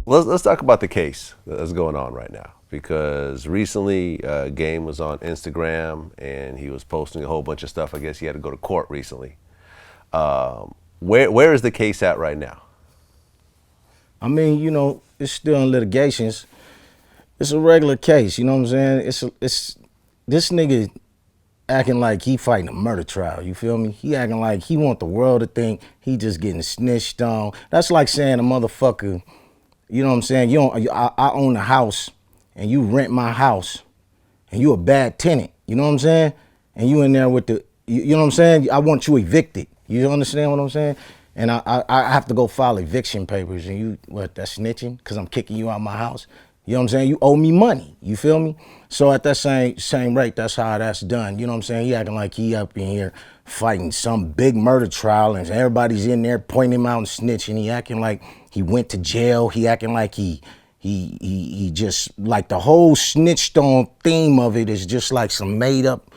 Let's talk about the case that's going on right now, because recently Game was on Instagram and he was posting a whole bunch of stuff. I guess he had to go to court recently. Where is the case at right now? I mean, it's still in litigations. It's a regular case, you know what I'm saying? It's this nigga acting like he fighting a murder trial, you feel me? He acting like he want the world to think he just getting snitched on. That's like saying a motherfucker, you know what I'm saying? I own a house and you rent my house and you a bad tenant, you know what I'm saying? And you in there with you know what I'm saying? I want you evicted. You understand what I'm saying? And I have to go file eviction papers and that's snitching? Because I'm kicking you out my house. You know what I'm saying? You owe me money. You feel me? So at that same rate, that's how that's done. You know what I'm saying? He acting like he up in here fighting some big murder trial and everybody's in there pointing him out and snitching. He acting like he went to jail. He acting like he just, like, the whole snitched on theme of it is just like some made up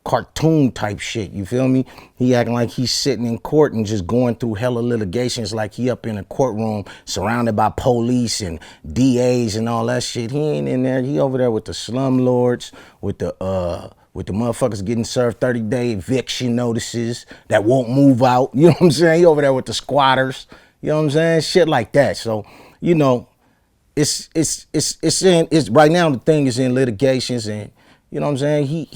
cartoon type shit, you feel me? He acting like he's sitting in court and just going through hella litigations like he up in a courtroom surrounded by police and DAs and all that shit. He ain't in there. He over there with the slumlords, with the motherfuckers getting served 30-day eviction notices that won't move out. You know what I'm saying? He over there with the squatters. You know what I'm saying? Shit like that. So, it's right now the thing is in litigations, and you know what I'm saying?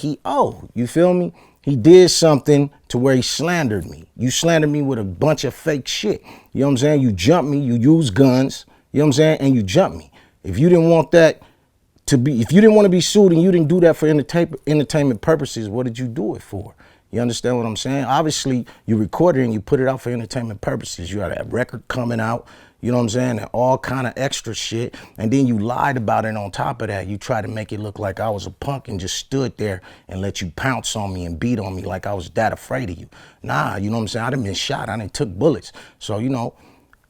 You feel me? He did something to where he slandered me. You slandered me with a bunch of fake shit. You know what I'm saying? You jumped me, you used guns, you know what I'm saying? And you jumped me. If you didn't want to be sued and you didn't do that for entertainment purposes, what did you do it for? You understand what I'm saying? Obviously, you recorded it and you put it out for entertainment purposes. You had a record coming out, you know what I'm saying, and all kind of extra shit. And then you lied about it on top of that. You tried to make it look like I was a punk and just stood there and let you pounce on me and beat on me like I was that afraid of you. Nah, you know what I'm saying? I done been shot. I done took bullets. So, the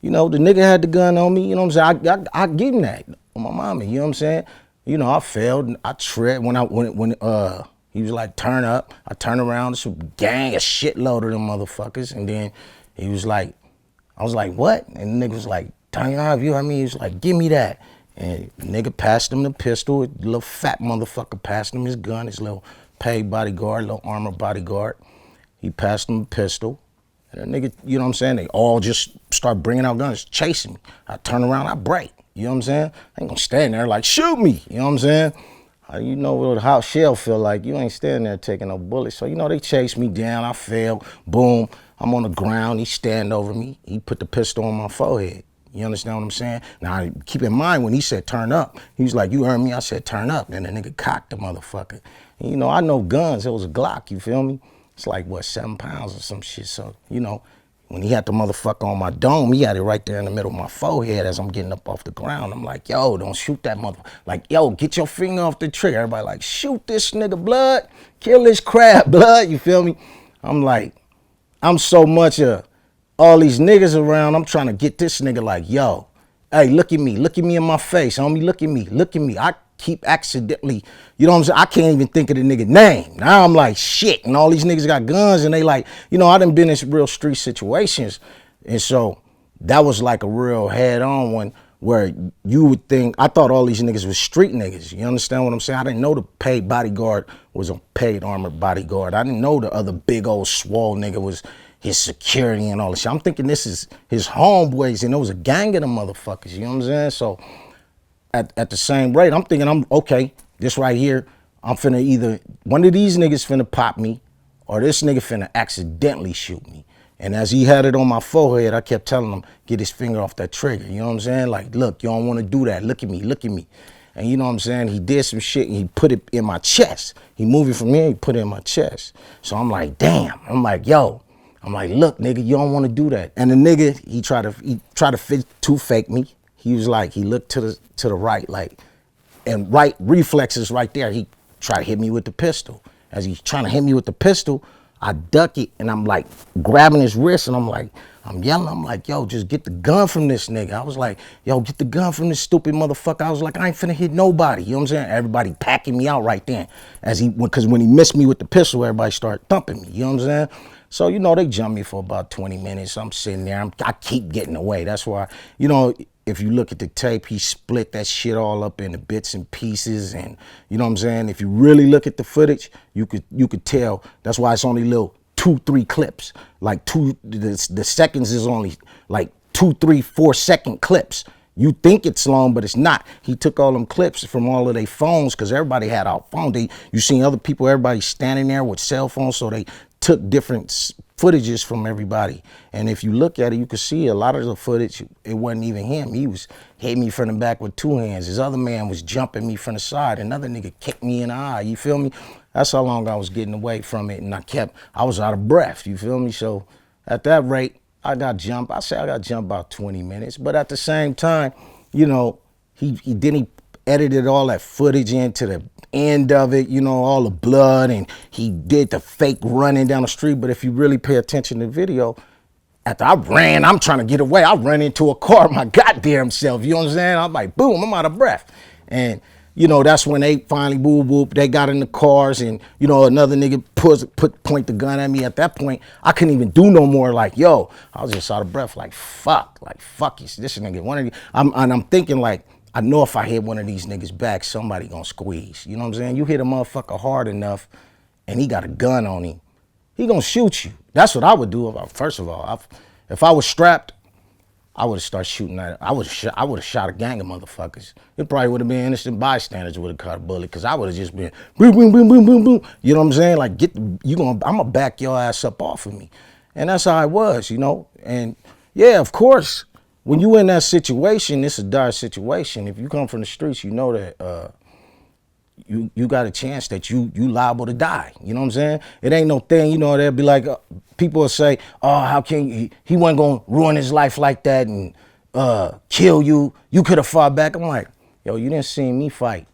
nigga had the gun on me, you know what I'm saying? I give him that on my mama, you know what I'm saying? I failed. I tried when he was like, turn up. I turned around, this gang, a shitload of them motherfuckers. And then he was like, I was like, what? And the nigga was like, turn your eye view. I mean, he was like, give me that. And the nigga passed him the pistol. The little fat motherfucker passed him his gun, his little paid bodyguard, little armored bodyguard. He passed him the pistol. And the nigga, you know what I'm saying? They all just start bringing out guns, chasing me. I turn around, I break. You know what I'm saying? I ain't gonna stand there like, shoot me. You know what I'm saying? You know what how shell feel like. You ain't standing there taking no bullets. So, they chased me down. I fell. Boom. I'm on the ground. He stand over me. He put the pistol on my forehead. You understand what I'm saying? Now, keep in mind, when he said turn up, he was like, you heard me? I said turn up. And the nigga cocked the motherfucker. And, I know guns. It was a Glocc, you feel me? It's like, 7 pounds or some shit. So, when he had the motherfucker on my dome, he had it right there in the middle of my forehead as I'm getting up off the ground. I'm like, yo, don't shoot that motherfucker. Like, yo, get your finger off the trigger. Everybody like, shoot this nigga, blood. Kill this crab, blood. You feel me? I'm like, I'm so much of all these niggas around. I'm trying to get this nigga like, yo, hey, look at me. Look at me in my face, homie. Look at me. Look at me. I keep accidentally, you know what I'm saying? I can't even think of the nigga name. Now I'm like, shit. And all these niggas got guns and they like, I done been in real street situations. And so that was like a real head on one where you would think, I thought all these niggas was street niggas. You understand what I'm saying? I didn't know the paid bodyguard was a paid armored bodyguard. I didn't know the other big old swole nigga was his security and all this shit. I'm thinking this is his homeboys and it was a gang of them motherfuckers. You know what I'm saying? So at the same rate, I'm thinking, okay, this right here, I'm finna either, one of these niggas finna pop me or this nigga finna accidentally shoot me. And as he had it on my forehead, I kept telling him, get his finger off that trigger. You know what I'm saying? Like, look, you don't want to do that. Look at me, look at me. And you know what I'm saying? He did some shit and he put it in my chest. He moved it from here, he put it in my chest. So I'm like, damn. I'm like, yo. I'm like, look, nigga, you don't want to do that. And the nigga, he tried to fake me. He was like, he looked to the right, like, and right reflexes right there. He tried to hit me with the pistol. As he's trying to hit me with the pistol, I duck it and I'm like grabbing his wrist and I'm yelling. I'm like, yo, just get the gun from this nigga. I was like, yo, get the gun from this stupid motherfucker. I was like, I ain't finna hit nobody. You know what I'm saying? Everybody packing me out right then. Because when he missed me with the pistol, everybody started thumping me. You know what I'm saying? So, they jumped me for about 20 minutes. I'm sitting there. I keep getting away. That's why, if you look at the tape, he split that shit all up into bits and pieces, and you know what I'm saying? If you really look at the footage, you could tell. That's why it's only little 2-3 clips. Like the seconds is only like 2-3-4 second clips. You think it's long, but it's not. He took all them clips from all of their phones, because everybody had our phone. You seen other people, everybody standing there with cell phones, so they took different footages from everybody. And if you look at it, you can see a lot of the footage, it wasn't even him. He was hitting me from the back with 2 hands. His other man was jumping me from the side. Another nigga kicked me in the eye, you feel me? That's how long I was getting away from it, and I was out of breath, you feel me? So at that rate, I got jumped. I got jumped about 20 minutes. But at the same time, you know, he edited all that footage into the end of it, you know, all the blood, and he did the fake running down the street. But if you really pay attention to the video, after I'm trying to get away, I ran into a car, my goddamn self, you know what I'm saying? I'm like, boom, I'm out of breath. And you know, that's when they finally they got in the cars, and you know, another nigga point the gun at me. At that point, I couldn't even do no more. Like, yo, I was just out of breath. Like fuck you. This nigga, one of you. I'm thinking like, I know if I hit one of these niggas back, somebody gonna squeeze. You know what I'm saying? You hit a motherfucker hard enough, and he got a gun on him, he gonna shoot you. That's what I would do. First of all, if I was strapped, I would have started shooting at it. I would have shot a gang of motherfuckers. It probably would have been innocent bystanders who would have caught a bullet, because I would have just been boom, boom, boom, boom, boom, boom. You know what I'm saying? Like, I'm gonna back your ass up off of me. And that's how it was, you know? And yeah, of course, when you in that situation, it's a dire situation. If you come from the streets, you know that you got a chance that you liable to die. You know what I'm saying? It ain't no thing, you know, they'll be like, people will say, oh, how can he wasn't gonna ruin his life like that and kill you. You could have fought back. I'm like, yo, you didn't see me fight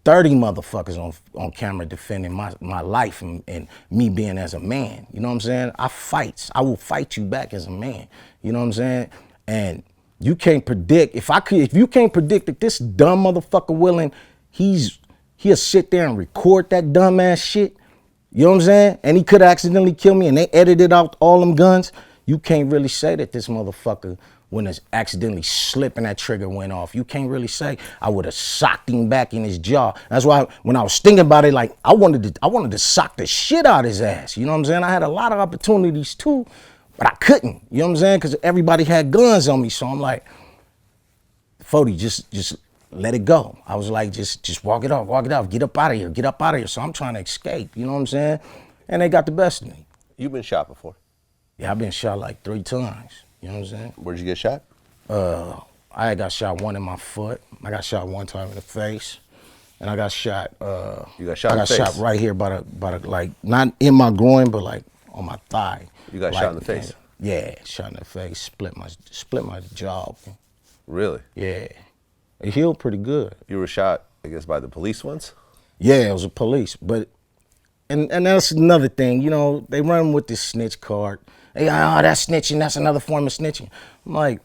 30 motherfuckers on camera defending my life and me being as a man. You know what I'm saying? I will fight you back as a man. You know what I'm saying? And you can't predict, if you can't predict that this dumb motherfucker willing, he'll sit there and record that dumb ass shit. You know what I'm saying? And he could accidentally kill me, and they edited out all them guns. You can't really say that this motherfucker, when it's accidentally slipping, that trigger went off. You can't really say I would have socked him back in his jaw. That's why when I was thinking about it, like I wanted to sock the shit out his ass. You know what I'm saying? I had a lot of opportunities too, but I couldn't. You know what I'm saying? Because everybody had guns on me. So I'm like, 40, just let it go. I was like, just walk it off, get up out of here. So I'm trying to escape, you know what I'm saying? And they got the best of me. You've been shot before? Yeah, I've been shot like 3 times, you know what I'm saying? Where'd you get shot? I got shot one in my foot. I got shot one time in the face. And I got shot, You got shot in the face? shot right here by the, like, not in my groin, but like on my thigh. You got shot in the face? Yeah, shot in the face, split my jaw open. Really? Yeah. It healed pretty good. You were shot, I guess, by the police once? Yeah, it was a police. But and that's another thing, you know, they run with this snitch card. Hey, oh, that's snitching, that's another form of snitching. I'm like,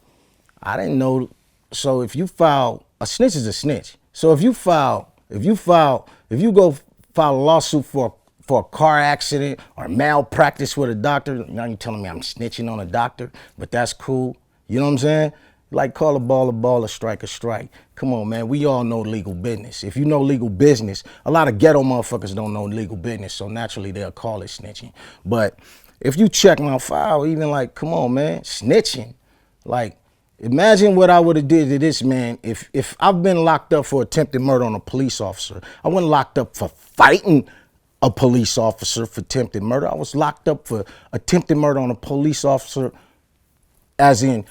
I didn't know. So if you file, a snitch is a snitch. So if you go file a lawsuit for a car accident or malpractice with a doctor, now you're telling me I'm snitching on a doctor, but that's cool. You know what I'm saying? Like, call a ball, a strike a strike. Come on, man. We all know legal business. If you know legal business, a lot of ghetto motherfuckers don't know legal business, so naturally they'll call it snitching. But if you check my file, even like, come on, man, snitching. Like, imagine what I would have did to this man if I've been locked up for attempted murder on a police officer. I wasn't locked up for fighting a police officer for attempted murder. I was locked up for attempted murder on a police officer, as in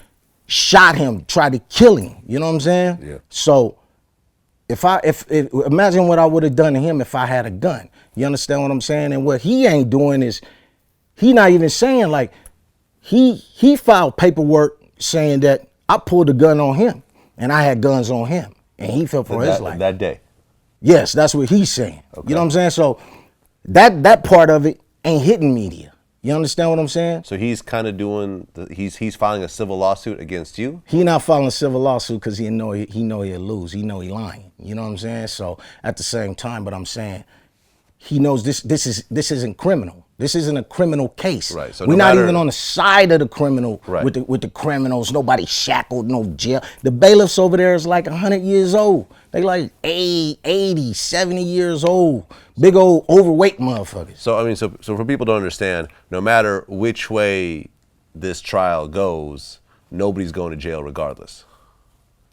shot him, tried to kill him. You know what I'm saying? Yeah. So imagine what I would have done to him if I had a gun. You understand what I'm saying? And what he ain't doing is, he not even saying, like, he filed paperwork saying that I pulled a gun on him and I had guns on him and he fell for his life. That day? Yes, that's what he's saying. Okay. You know what I'm saying? So that part of it ain't hitting media. You understand what I'm saying? So he's kind of doing, he's filing a civil lawsuit against you? He not filing a civil lawsuit because he know he'll lose. He know he lying. You know what I'm saying? So at the same time, but I'm saying, he knows this isn't criminal. This isn't a criminal case. Right. So we're no not matter, even on the side of the criminal right. with the criminals. Nobody shackled, no jail. The bailiffs over there is like 100 years old. They like 80, 70 years old. Big old overweight motherfuckers. So I mean, so for people to understand, no matter which way this trial goes, nobody's going to jail regardless.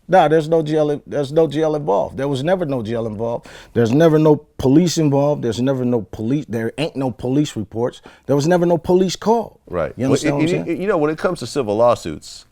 Nah, there's no jail. There's no jail involved. There was never no jail involved. There's never no police involved. There's never no police. There ain't no police reports. There was never no police call. Right. You understand what I'm saying? You know, when it comes to civil lawsuits,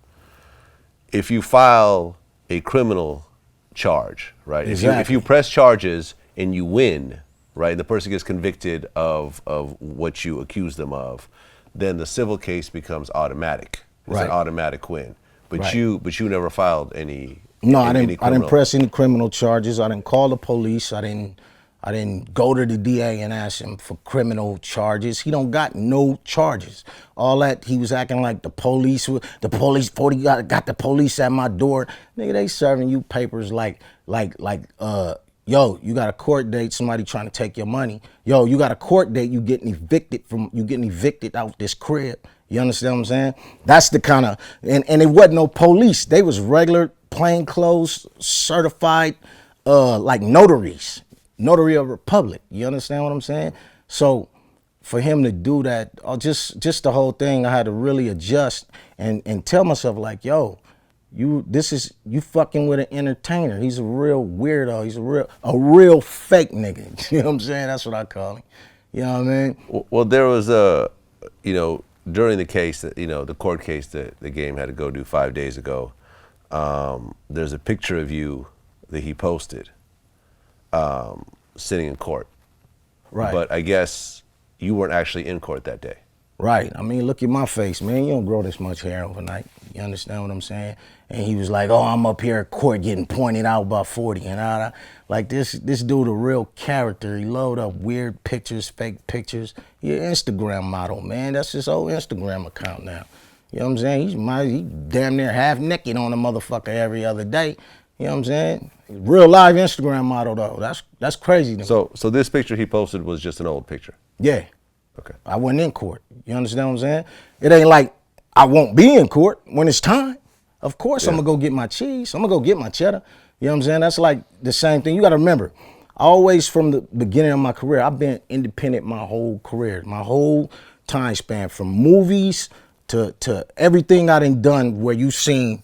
if you file a criminal charge, right? Exactly. If you press charges and you win, right, the person gets convicted of what you accuse them of, then the civil case becomes automatic. It's Right. an automatic win. But Right. you never filed any. No, any I didn't criminal. press any criminal charges. I didn't call the police. I didn't go to the DA and ask him for criminal charges. He don't got no charges. All that, he was acting like the police 40 got the police at my door. Nigga, they serving you papers like yo, you got a court date, somebody trying to take your money. Yo, you got a court date, you getting evicted out this crib. You understand what I'm saying? That's the kind of, and it wasn't no police. They was regular, plainclothes, certified, like notaries. Notary of Republic. You understand what I'm saying? So for him to do that, just the whole thing, I had to really adjust and tell myself like, yo, you fucking with an entertainer. He's a real weirdo. He's a real fake nigga. You know what I'm saying? That's what I call him. You know what I mean? Well, there was during the case that, the court case that the game had to go do 5 days ago, there's a picture of you that he posted sitting in court. Right. But I guess you weren't actually in court that day. Right. I mean, look at my face, man. You don't grow this much hair overnight. You understand what I'm saying? And he was like, oh, I'm up here at court getting pointed out by 40. And like this dude a real character. He load up weird pictures, fake pictures. He an Instagram model, man. That's his old Instagram account now. You know what I'm saying? He damn near half naked on a motherfucker every other day. You know what I'm saying? Real live Instagram model though. That's crazy to me. So this picture he posted was just an old picture. Yeah. Okay. I wasn't in court. You understand what I'm saying? It ain't like I won't be in court when it's time. Of course, I'm going to go get my cheese. I'm going to go get my cheddar. You know what I'm saying? That's like the same thing. You got to remember, always from the beginning of my career, I've been independent my whole career, my whole time span, from movies to everything I done where you seen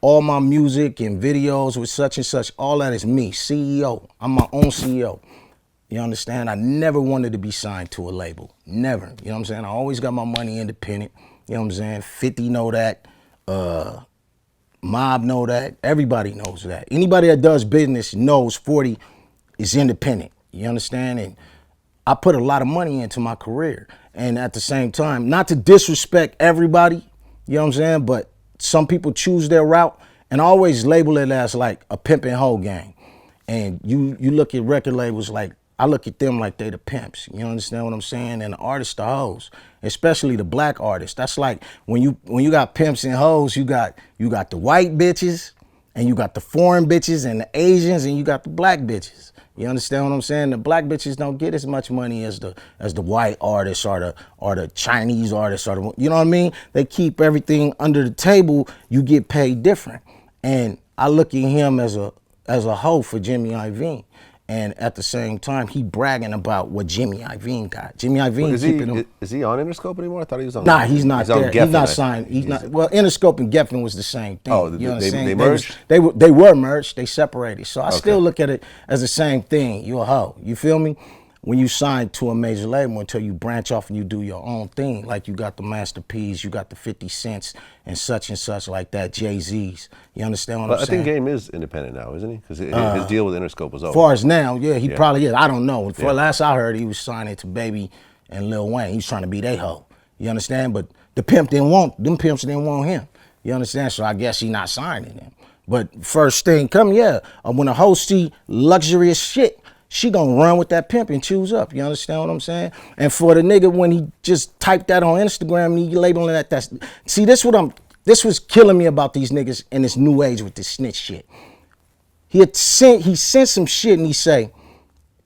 all my music and videos with such and such. All that is me, CEO. I'm my own CEO. You understand? I never wanted to be signed to a label. Never. You know what I'm saying? I always got my money independent. You know what I'm saying? 50 know that. Mob know that. Everybody knows that. Anybody that does business knows 40 is independent. You understand? And I put a lot of money into my career. And at the same time, not to disrespect everybody, you know what I'm saying? But some people choose their route, and I always label it as like a pimp and hoe gang. And you look at record labels like, I look at them like they the pimps. You understand what I'm saying? And the artists the hoes, especially the black artists. That's like when you got pimps and hoes, you got the white bitches, and you got the foreign bitches and the Asians, and you got the black bitches. You understand what I'm saying? The black bitches don't get as much money as the white artists or the Chinese artists you know what I mean? They keep everything under the table. You get paid different. And I look at him as a hoe for Jimmy Iovine. And at the same time, he bragging about what Jimmy Iovine got. Jimmy Iovine keeping him. Is he on Interscope anymore? I thought he was on. Nah, he's not there. On Geffen, he's not signed. He's not. Well, Interscope and Geffen was the same thing. Oh, you know they merged? They were merged. They separated. So I still look at it as the same thing. You a hoe. You feel me? When you sign to a major label until you branch off and you do your own thing, like you got the Master P's, you got the 50 Cents and such like that, Jay-Z's. You understand what I'm saying? I think Game is independent now, isn't he? Because his deal with Interscope was over. As far as now, yeah, he probably is. I don't know. For Yeah. last I heard, he was signing to Baby and Lil Wayne. He was trying to be they hoe. You understand? But the pimps didn't want him. You understand? So I guess he not signing him. But first thing come, when a hoe see luxurious shit, she gonna run with that pimp and choose up. You understand what I'm saying? And for the nigga, when he just typed that on Instagram and he labeling that's see, this was killing me about these niggas in this new age with this snitch shit. He sent some shit and he say,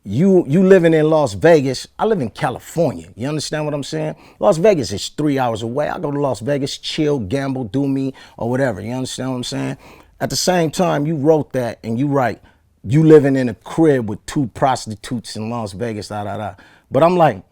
you living in Las Vegas. I live in California. You understand what I'm saying? Las Vegas is 3 hours away. I go to Las Vegas, chill, gamble, do me, or whatever. You understand what I'm saying? At the same time, you wrote that and you write, you living in a crib with 2 prostitutes in Las Vegas, da da da. But I'm like,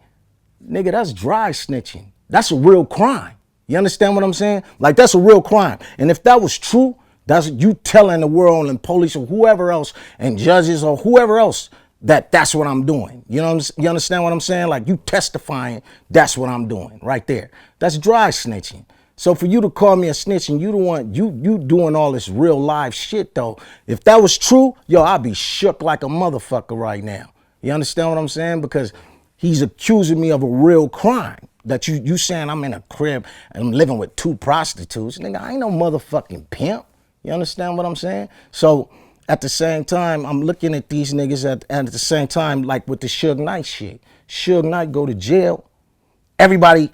nigga, that's dry snitching. That's a real crime. You understand what I'm saying? Like, that's a real crime. And if that was true, that's you telling the world and police or whoever else and judges or whoever else that that's what I'm doing. You know, you understand what I'm saying? Like, you testifying, that's what I'm doing right there. That's dry snitching. So for you to call me a snitch and you the one, you doing all this real live shit though, if that was true, yo, I'd be shook like a motherfucker right now. You understand what I'm saying? Because he's accusing me of a real crime. That you saying I'm in a crib and I'm living with 2 prostitutes. Nigga, I ain't no motherfucking pimp. You understand what I'm saying? So at the same time, I'm looking at these niggas at the same time, like with the Suge Knight shit. Suge Knight go to jail. Everybody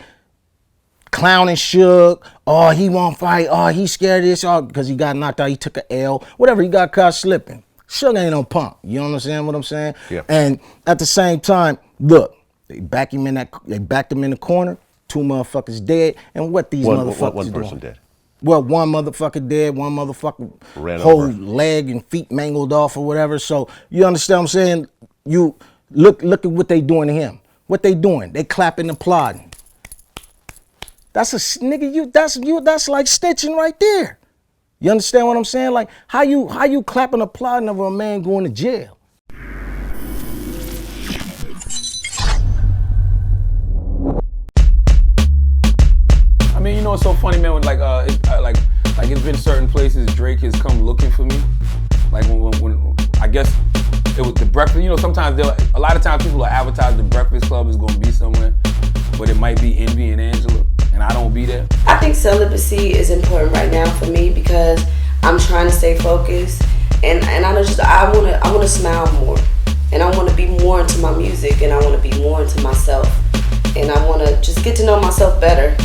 clowning Suge. Oh, he won't fight. Oh, he scared of this. Oh, because he got knocked out. He took a L. Whatever, he got caught slipping. Suge ain't no punk. You understand what I'm saying? Yeah. And at the same time, look, they backed him in the corner. 2 motherfuckers dead. And what these motherfuckers one person doing? dead. Well, 1 motherfucker dead, 1 motherfucker Ran whole over. leg and feet mangled off or whatever. So you understand what I'm saying? You look at what they doing to him. What they doing? They clapping and applauding. That's a nigga. That's like snitching right there. You understand what I'm saying? Like how you clapping and applauding over a man going to jail? I mean, you know, it's so funny, man. When like it's been certain places Drake has come looking for me. Like when I guess it was the Breakfast. You know, sometimes a lot of times people will advertise the Breakfast Club is going to be somewhere, but it might be Envy and Angela, and I don't be there. I think celibacy is important right now for me because I'm trying to stay focused, and I know just I wanna smile more, and I want to be more into my music, and I want to be more into myself, and I want to just get to know myself better.